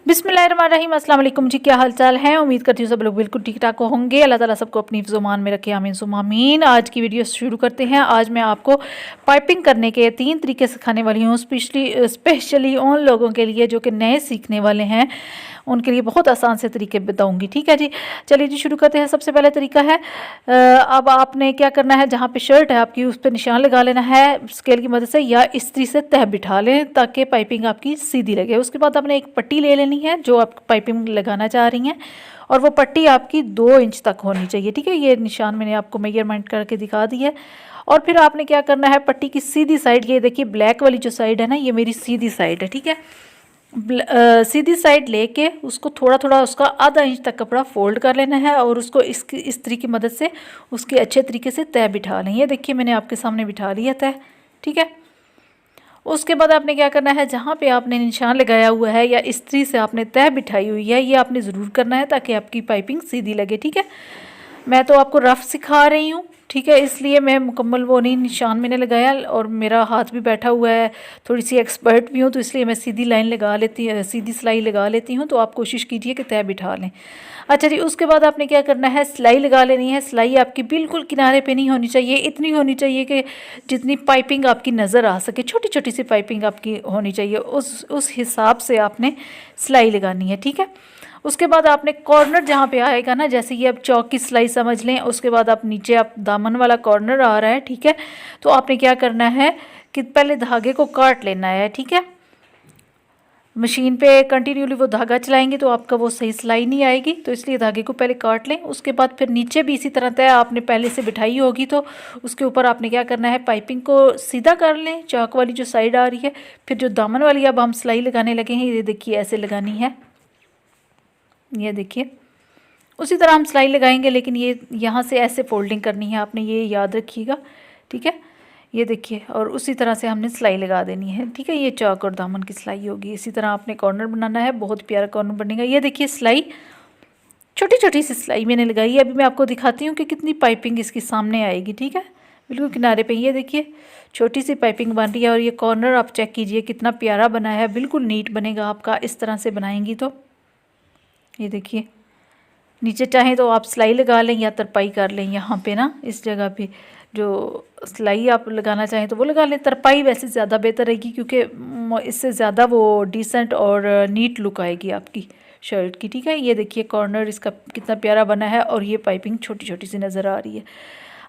बिस्मिल्लाहिर्रहमानिर्रहीम, अस्सलाम वालेकुम जी। क्या हाल चाल है? उम्मीद करती हूँ सब लोग बिल्कुल ठीक ठाक होंगे। अल्लाह ताला सबको अपनी हिफ्ज़-ओ-मान में रखे, आमीन सुम्मा आमीन। आज की वीडियो शुरू करते हैं। आज मैं आपको पाइपिंग करने के 3 तरीके सिखाने वाली हूँ, स्पेशली उन लोगों के लिए जो कि नए सीखने वाले हैं, उनके लिए बहुत आसान से तरीके बताऊंगी। ठीक है जी, चलिए जी शुरू करते हैं। सबसे पहला तरीका है, अब आपने क्या करना है, जहाँ पे शर्ट है आपकी उस पर निशान लगा लेना है स्केल की मदद से, या इस्त्री से तह बिठा लें ताकि पाइपिंग आपकी सीधी लगे। उसके बाद आपने एक पट्टी ले लेनी है जो आप पाइपिंग लगाना चाह रही हैं, और वो पट्टी आपकी 2 इंच तक होनी चाहिए। ठीक है, ये निशान मैंने आपको मेजरमेंट करके दिखा दी है। और फिर आपने क्या करना है, पट्टी की सीधी साइड, ये देखिए ब्लैक वाली जो साइड है ना, ये मेरी सीधी साइड है। ठीक है, सीधी साइड लेके उसको थोड़ा थोड़ा उसका आधा इंच तक कपड़ा फोल्ड कर लेना है, और उसको इसकी इस्त्री की मदद से उसके अच्छे तरीके से तह बिठा लें। ये देखिए मैंने आपके सामने बिठा लिया तह। ठीक है, उसके बाद आपने क्या करना है, जहाँ पे आपने निशान लगाया हुआ है या इस्त्री से आपने तह बिठाई हुई है, ये आपने ज़रूर करना है ताकि आपकी पाइपिंग सीधी लगे। ठीक है, मैं तो आपको रफ़ सिखा रही हूँ, ठीक है, इसलिए मैं मुकम्मल वो नहीं निशान मैंने लगाया, और मेरा हाथ भी बैठा हुआ है, थोड़ी सी एक्सपर्ट भी हूँ, तो इसलिए मैं सीधी लाइन लगा लेती सीधी सिलाई लगा लेती हूँ। तो आप कोशिश कीजिए कि तह बिठा लें। अच्छा जी, उसके बाद आपने क्या करना है, सिलाई लगा लेनी है। सिलाई आपकी बिल्कुल किनारे पे नहीं होनी चाहिए, इतनी होनी चाहिए कि जितनी पाइपिंग आपकी नज़र आ सके, छोटी छोटी सी पाइपिंग आपकी होनी चाहिए, उस हिसाब से आपने सिलाई लगानी है। ठीक है, उसके बाद आपने कॉर्नर जहाँ पे आएगा ना, जैसे ये अब चौक की सिलाई समझ लें, उसके बाद आप नीचे आप दामन वाला कॉर्नर आ रहा है। ठीक है, तो आपने क्या करना है कि पहले धागे को काट लेना है। ठीक है, मशीन पे कंटिन्यूली वो धागा चलाएंगे तो आपका वो सही सिलाई नहीं आएगी, तो इसलिए धागे को पहले काट लें। उसके बाद फिर नीचे भी इसी तरह तय आपने पहले से बिठाई होगी, तो उसके ऊपर आपने क्या करना है, पाइपिंग को सीधा कर लें, चौक वाली जो साइड आ रही है। फिर जो दामन वाली अब हम सिलाई लगाने लगे हैं, ये देखिए ऐसे लगानी है, ये देखिए उसी तरह हम सिलाई लगाएंगे, लेकिन ये यहाँ से ऐसे फोल्डिंग करनी है आपने, ये याद रखिएगा। ठीक है, ये देखिए, और उसी तरह से हमने सिलाई लगा देनी है। ठीक है, ये चौक और दामन की सिलाई होगी। इसी तरह आपने कॉर्नर बनाना है, बहुत प्यारा कॉर्नर बनेगा। ये देखिए सिलाई, छोटी छोटी सी सिलाई मैंने लगाई है। अभी मैं आपको दिखाती हूँ कि कितनी पाइपिंग इसकी सामने आएगी। ठीक है, बिल्कुल किनारे पे ये देखिए छोटी सी पाइपिंग बन रही है, और ये कॉर्नर आप चेक कीजिए कितना प्यारा बना है, बिल्कुल नीट बनेगा आपका इस तरह से बनाएंगी तो। ये देखिए, नीचे चाहें तो आप सिलाई लगा लें या तरपाई कर लें। यहाँ पे ना इस जगह पे जो सिलाई आप लगाना चाहें तो वो लगा लें। तरपाई वैसे ज़्यादा बेहतर रहेगी, क्योंकि इससे ज़्यादा वो डिसेंट और नीट लुक आएगी आपकी शर्ट की। ठीक है, ये देखिए कॉर्नर इसका कितना प्यारा बना है, और ये पाइपिंग छोटी छोटी सी नज़र आ रही है।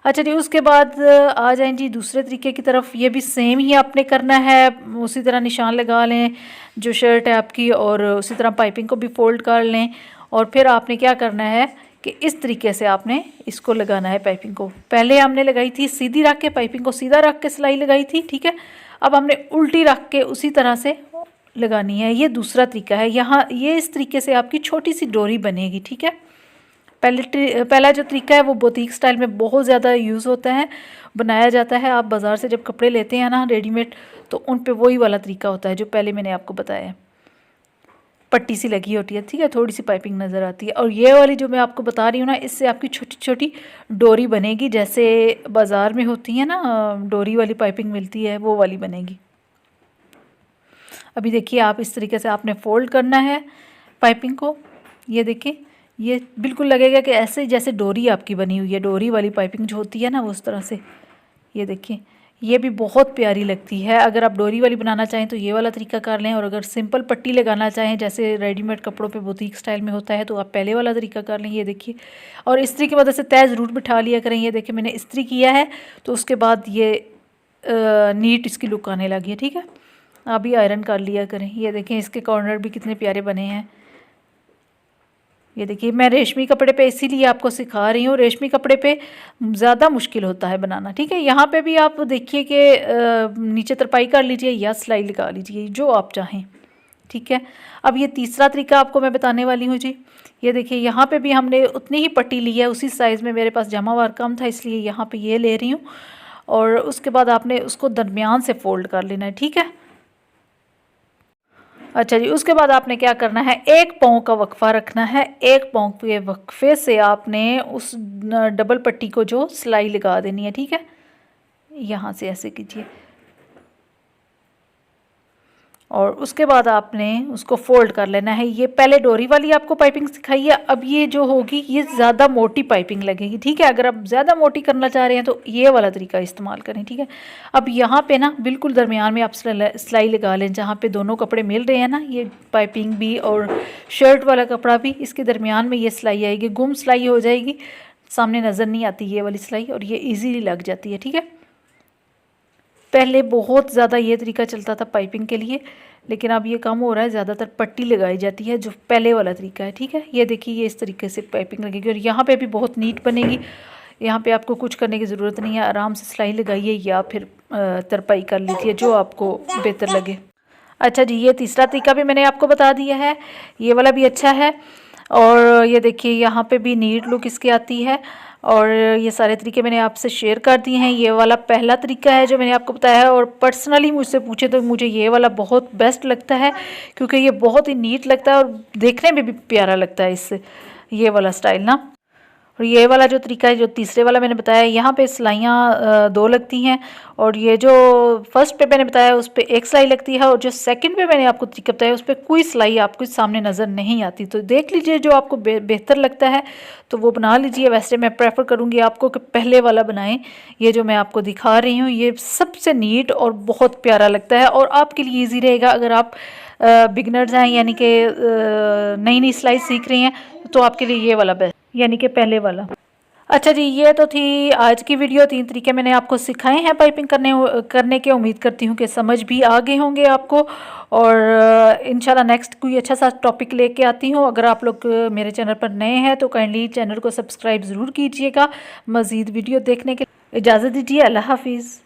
अच्छा जी, उसके बाद आ जाएं जी दूसरे तरीके की तरफ। ये भी सेम ही आपने करना है, उसी तरह निशान लगा लें जो शर्ट है आपकी, और उसी तरह पाइपिंग को भी फोल्ड कर लें। और फिर आपने क्या करना है कि इस तरीके से आपने इसको लगाना है पाइपिंग को। पहले हमने लगाई थी सीधी रख के, पाइपिंग को सीधा रख के सिलाई लगाई थी। ठीक है, अब हमने उल्टी रख के उसी तरह से लगानी है। ये दूसरा तरीका है। यहाँ ये इस तरीके से आपकी छोटी सी डोरी बनेगी। ठीक है, पहला जो तरीका है वो बुटीक स्टाइल में बहुत ज़्यादा यूज़ होता है, बनाया जाता है। आप बाज़ार से जब कपड़े लेते हैं ना रेडीमेड, तो उन पे वही वाला तरीका होता है जो पहले मैंने आपको बताया है। पट्टी सी लगी होती है, ठीक है, थोड़ी सी पाइपिंग नज़र आती है। और ये वाली जो मैं आपको बता रही हूँ ना, इससे आपकी छोटी छोटी डोरी बनेगी, जैसे बाज़ार में होती है ना डोरी वाली पाइपिंग मिलती है, वो वाली बनेगी। अभी देखिए आप इस तरीके से आपने फोल्ड करना है पाइपिंग को। ये देखिए, ये बिल्कुल लगेगा कि ऐसे जैसे डोरी आपकी बनी हुई है, डोरी वाली पाइपिंग जो होती है ना, उस तरह से। ये देखिए, ये भी बहुत प्यारी लगती है। अगर आप डोरी वाली बनाना चाहें तो ये वाला तरीका कर लें, और अगर सिंपल पट्टी लगाना चाहें जैसे रेडीमेड कपड़ों पे बुटीक स्टाइल में होता है, तो आप पहले वाला तरीका कर लें। ये देखिए, और इस्त्री की मदद से तय ज़रूर बिठा लिया करें। ये देखिए मैंने इस्त्री किया है, तो उसके बाद ये नीट इसकी लुक आने लगी है। ठीक है, आप भी आयरन कर लिया करें। ये देखें इसके कॉर्नर भी कितने प्यारे बने हैं। ये देखिए, मैं रेशमी कपड़े पे इसीलिए आपको सिखा रही हूँ, रेशमी कपड़े पे ज़्यादा मुश्किल होता है बनाना। ठीक है, यहाँ पे भी आप देखिए कि नीचे तरपाई कर लीजिए या सिलाई लगा लीजिए, जो आप चाहें। ठीक है, अब ये तीसरा तरीका आपको मैं बताने वाली हूँ जी। ये देखिए, यहाँ पे भी हमने उतनी ही पट्टी ली है, उसी साइज़ में मेरे पास जमा वार कम था, इसलिए यहाँ पर ये ले रही हूँ। और उसके बाद आपने उसको दरमियान से फोल्ड कर लेना है। ठीक है, अच्छा जी, उसके बाद आपने क्या करना है, एक पाँव का वक्फा रखना है। एक पाँव के वक्फे से आपने उस डबल पट्टी को जो सिलाई लगा देनी है। ठीक है, यहाँ से ऐसे कीजिए, और उसके बाद आपने उसको फोल्ड कर लेना है। ये पहले डोरी वाली आपको पाइपिंग सिखाई है, अब ये जो होगी ये ज़्यादा मोटी पाइपिंग लगेगी, ठीक है। अगर आप ज़्यादा मोटी करना चाह रहे हैं तो ये वाला तरीका इस्तेमाल करें, ठीक है। अब यहाँ पे ना बिल्कुल दरमियान में आप सिलाई लगा लें, जहाँ पे दोनों कपड़े मिल रहे हैं ना, ये पाइपिंग भी और शर्ट वाला कपड़ा भी, इसके दरमियान में ये सिलाई आएगी, गुम सिलाई हो जाएगी, सामने नज़र नहीं आती ये वाली सिलाई, और ये ईजीली लग जाती है, ठीक है। पहले बहुत ज़्यादा ये तरीका चलता था पाइपिंग के लिए, लेकिन अब ये कम हो रहा है, ज़्यादातर पट्टी लगाई जाती है जो पहले वाला तरीका है, ठीक है। ये देखिए ये इस तरीके से पाइपिंग लगेगी और यहाँ पे भी बहुत नीट बनेगी। यहाँ पे आपको कुछ करने की ज़रूरत नहीं है, आराम से सिलाई लगाइए या फिर तरपाई कर लीजिए, जो आपको बेहतर लगे। अच्छा जी, ये तीसरा तरीका भी मैंने आपको बता दिया है, ये वाला भी अच्छा है। और ये देखिए यहाँ पे भी नीट लुक इसकी आती है, और ये सारे तरीके मैंने आपसे शेयर कर दिए हैं। ये वाला पहला तरीका है जो मैंने आपको बताया है, और पर्सनली मुझसे पूछे तो मुझे ये वाला बहुत बेस्ट लगता है, क्योंकि ये बहुत ही नीट लगता है और देखने में भी प्यारा लगता है इससे, ये वाला स्टाइल ना। और ये वाला जो तरीका है, जो तीसरे वाला मैंने बताया, यहाँ पे सिलाइयाँ 2 लगती हैं, और ये जो फर्स्ट पे मैंने बताया उस पर 1 सिलाई लगती है, और जो सेकंड पे मैंने आपको तरीका बताया उस पर कोई सिलाई आपको सामने नज़र नहीं आती। तो देख लीजिए जो आपको बेहतर लगता है तो वो बना लीजिए। वैसे मैं प्रेफर करूँगी आपको कि पहले वाला बनाएं। ये जो मैं आपको दिखा रही हूँ ये सबसे नीट और बहुत प्यारा लगता है, और आपके लिए ईजी रहेगा अगर आप बिगनर्स हैं, यानी कि नई नई सिलाई सीख रही हैं, तो आपके लिए ये वाला बेस्ट, यानी कि पहले वाला। अच्छा जी, ये तो थी आज की वीडियो। 3 तरीके मैंने आपको सिखाए हैं पाइपिंग करने के। उम्मीद करती हूँ कि समझ भी आ गए होंगे आपको, और इंशाल्लाह नेक्स्ट कोई अच्छा सा टॉपिक लेके आती हूँ। अगर आप लोग मेरे चैनल पर नए हैं तो काइंडली चैनल को सब्सक्राइब ज़रूर कीजिएगा। मज़ीद वीडियो देखने के लिए इजाज़त दीजिए। अल्लाह हाफिज़।